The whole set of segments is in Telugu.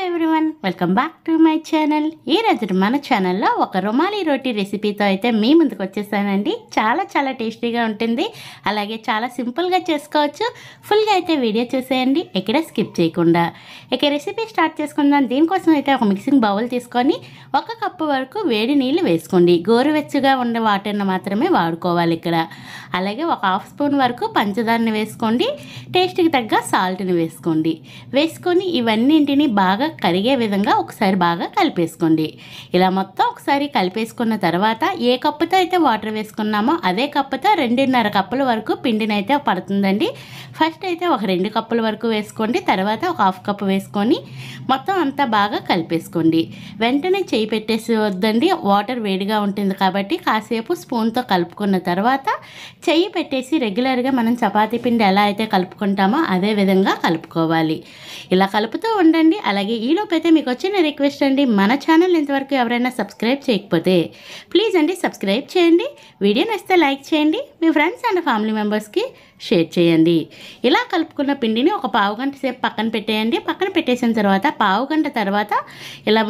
Everyone, welcome back to my channel. ఈ రోజు మన ఛానల్లో ఒక రుమాలి రోటీ రెసిపీతో అయితే మీ ముందుకు వచ్చేసానండి. చాలా టేస్టీగా ఉంటుంది, అలాగే చాలా సింపుల్గా చేసుకోవచ్చు. ఫుల్గా అయితే వీడియో చూసేయండి, ఎక్కడ స్కిప్ చేయకుండా. ఇక రెసిపీ స్టార్ట్ చేసుకుందాం. దీనికోసం అయితే ఒక మిక్సింగ్ బౌల్ తీసుకొని 1 కప్పు వరకు వేడి నీళ్ళు వేసుకోండి. గోరువెచ్చగా ఉండే వాటర్ని మాత్రమే వాడుకోవాలి ఇక్కడ. అలాగే 1 హాఫ్ స్పూన్ వరకు పంచదారని వేసుకోండి. టేస్ట్కి తగ్గ సాల్ట్ని వేసుకోండి. వేసుకొని ఇవన్నింటిని బాగా కరిగే విధంగా ఒకసారి బాగా కలిపేసుకోండి. ఇలా మొత్తం ఒకసారి కలిపేసుకున్న తర్వాత ఏ కప్పుతో అయితే వాటర్ వేసుకున్నామో అదే కప్పుతో 2.5 కప్పుల వరకు పిండిని అయితే పడుతుందండి. ఫస్ట్ అయితే ఒక 2 కప్పుల వరకు వేసుకోండి, తర్వాత ఒక హాఫ్ కప్పు వేసుకొని మొత్తం అంతా బాగా కలిపేసుకోండి. వెంటనే చేయి పెట్టేసి వద్దండి, వాటర్ వేడిగా ఉంటుంది కాబట్టి కాసేపు స్పూన్తో కలుపుకున్న తర్వాత చెయ్యి పెట్టేసి రెగ్యులర్గా మనం చపాతీ పిండి ఎలా అయితే కలుపుకుంటామో అదే విధంగా కలుపుకోవాలి. ఇలా కలుపుతూ ఉండండి. అలాగే ఈలోపు అయితే మీకు వచ్చిన రిక్వెస్ట్ అండి, మన ఛానల్ ఇంతవరకు ఎవరైనా సబ్స్క్రైబ్ చేయకపోతే ప్లీజ్ అండి సబ్స్క్రైబ్ చేయండి. వీడియో నచ్చితే లైక్ చేయండి, మీ ఫ్రెండ్స్ అండ్ ఫ్యామిలీ మెంబర్స్కి షేర్ చేయండి. ఇలా కలుపుకున్న పిండిని ఒక పావు గంట సేపు పక్కన పెట్టేయండి. పక్కన పెట్టేసిన తర్వాత పావు గంట తర్వాత ఇలా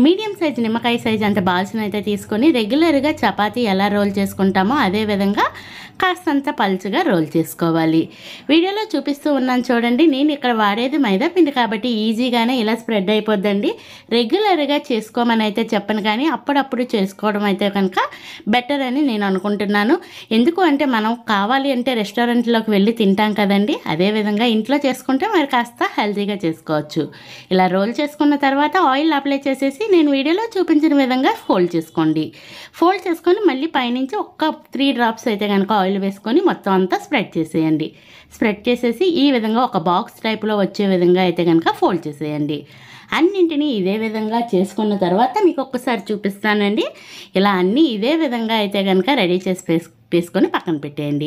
మీడియం సైజ్ నిమ్మకాయ సైజ్ అంత బాల్స్ని అయితే తీసుకొని రెగ్యులర్గా చపాతీ ఎలా రోల్ చేసుకుంటామో అదే విధంగా కాస్తంత పలుచగా రోల్ చేసుకోవాలి. వీడియోలో చూపిస్తూ ఉన్నాను చూడండి. నేను ఇక్కడ వాడేది మైదా పిండి కాబట్టి ఈజీగానే ఇలా స్ప్రెడ్ అయిపోద్దండి. రెగ్యులర్గా చేసుకోమని అయితే చెప్పను, కానీ అప్పుడప్పుడు చేసుకోవడం అయితే కనుక బెటర్ అని నేను అనుకుంటున్నాను. ఎందుకు అంటే మనం కావాలి అంటే రెస్టారెంట్లోకి వెళ్ళి తింటాం కదండి, అదేవిధంగా ఇంట్లో చేసుకుంటే మరి కాస్త హెల్తీగా చేసుకోవచ్చు. ఇలా రోల్ చేసుకున్న తర్వాత ఆయిల్ అప్లై చేసేసి నేను వీడియోలో చూపించిన విధంగా ఫోల్డ్ చేసుకోండి. ఫోల్డ్ చేసుకొని మళ్ళీ పైనుంచి ఒక 3 డ్రాప్స్ అయితే కనుక ఆయిల్ వేసుకొని మొత్తం అంతా స్ప్రెడ్ చేసేయండి. స్ప్రెడ్ చేసేసి ఈ విధంగా ఒక బాక్స్ టైప్లో వచ్చే విధంగా అయితే కనుక ఫోల్డ్ చేసేయండి. అన్నింటినీ ఇదే విధంగా చేసుకున్న తర్వాత మీకు ఒక్కసారి చూపిస్తానండి. ఇలా అన్నీ ఇదే విధంగా అయితే కనుక రెడీ చేసి వేసుకొని పక్కన పెట్టేయండి.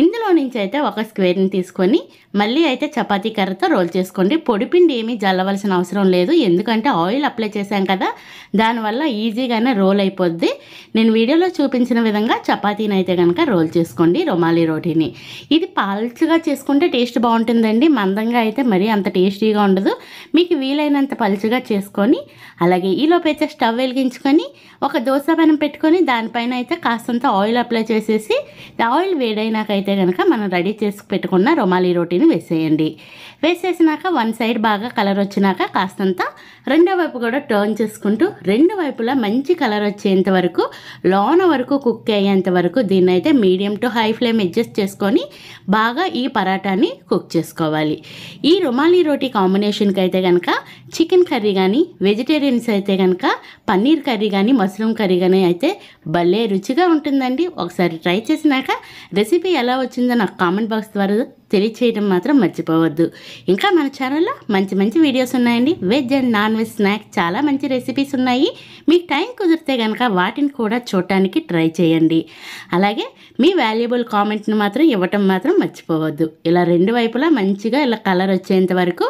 ఇందులో నుంచి అయితే ఒక స్క్వేర్ని తీసుకొని మళ్ళీ అయితే చపాతీ కర్రతో రోల్ చేసుకోండి. పొడిపిండి ఏమీ జల్లవలసిన అవసరం లేదు, ఎందుకంటే ఆయిల్ అప్లై చేశాం కదా, దానివల్ల ఈజీగానే రోల్ అయిపోద్ది. నేను వీడియోలో చూపించిన విధంగా చపాతీని అయితే కనుక రోల్ చేసుకోండి, రుమాలి రోటీని. ఇది పల్చగా చేసుకుంటే టేస్ట్ బాగుంటుందండి, మందంగా అయితే మరీ అంత టేస్టీగా ఉండదు. మీకు వీలైనంత పలుచగా చేసుకొని అలాగే ఈలోపు అయితే స్టవ్ వెలిగించుకొని ఒక దోశ పెనం పెట్టుకొని దానిపైన అయితే కాస్తంత ఆయిల్ అప్లై చేసేసి ఆయిల్ వేడైనాకైతే కనుక మనం రెడీ చేసి పెట్టుకున్న రుమాలి రోటీని వేసేయండి. వేసేసినాక 1 సైడ్ బాగా కలర్ వచ్చినాక కాస్తంత రెండో వైపు కూడా టర్న్ చేసుకుంటూ 2 వైపులా మంచి కలర్ వచ్చేంత వరకు లోన వరకు కుక్ అయ్యేంత వరకు దీన్ని అయితే medium to high flame adjust చేసుకొని బాగా ఈ పరాటాని కుక్ చేసుకోవాలి. ఈ రుమాలి రోటీ కాంబినేషన్కి అయితే కనుక చికెన్ కర్రీ కానీ, వెజిటేరియన్స్ అయితే కనుక పన్నీర్ కర్రీ కానీ, మష్రూమ్ కర్రీ కానీ అయితే భలే రుచిగా ఉంటుందండి. ఒకసారి ట్రై చేసినాక రెసిపీ ఎలా వచ్చిందో నాకు కామెంట్ బాక్స్ ద్వారా తెలియచేయడం మాత్రం మర్చిపోవద్దు. ఇంకా మన ఛానల్లో మంచి వీడియోస్ ఉన్నాయండి. Veg and non veg snacks చాలా మంచి రెసిపీస్ ఉన్నాయి. మీకు టైం కుదిరితే కనుక వాటిని కూడా చూడటానికి ట్రై చేయండి. అలాగే మీ వాల్యుబుల్ కామెంట్ని మాత్రం ఇవ్వటం మాత్రం మర్చిపోవద్దు. ఇలా 2 వైపులా మంచిగా ఇలా కలర్ వచ్చేంత వరకు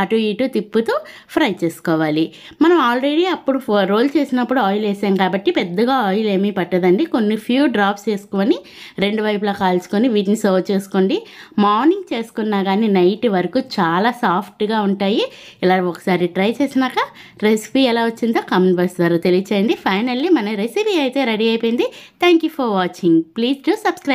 అటు ఇటు తిప్పుతూ ఫ్రై చేసుకోవాలి. మనం ఆల్రెడీ అప్పుడు రోల్ చేసినప్పుడు ఆయిల్ వేసాం కాబట్టి పెద్దగా ఆయిల్ ఏమీ పట్టదండి. కొన్ని ఫ్యూ డ్రాప్స్ వేసుకొని 2 వైపులా కాల్చుకొని వీటిని సర్వ్ చేసుకోండి. మార్నింగ్ చేసుకున్నా కానీ నైట్ వరకు చాలా సాఫ్ట్గా ఉంటాయి. ఇలా ఒకసారి ట్రై చేసినాక రెసిపీ ఎలా వచ్చిందో కామెంట్ బాక్స్ ద్వారా తెలియచేయండి. ఫైనల్లీ మన రెసిపీ అయితే రెడీ అయిపోయింది. Thank you for watching. Please do subscribe.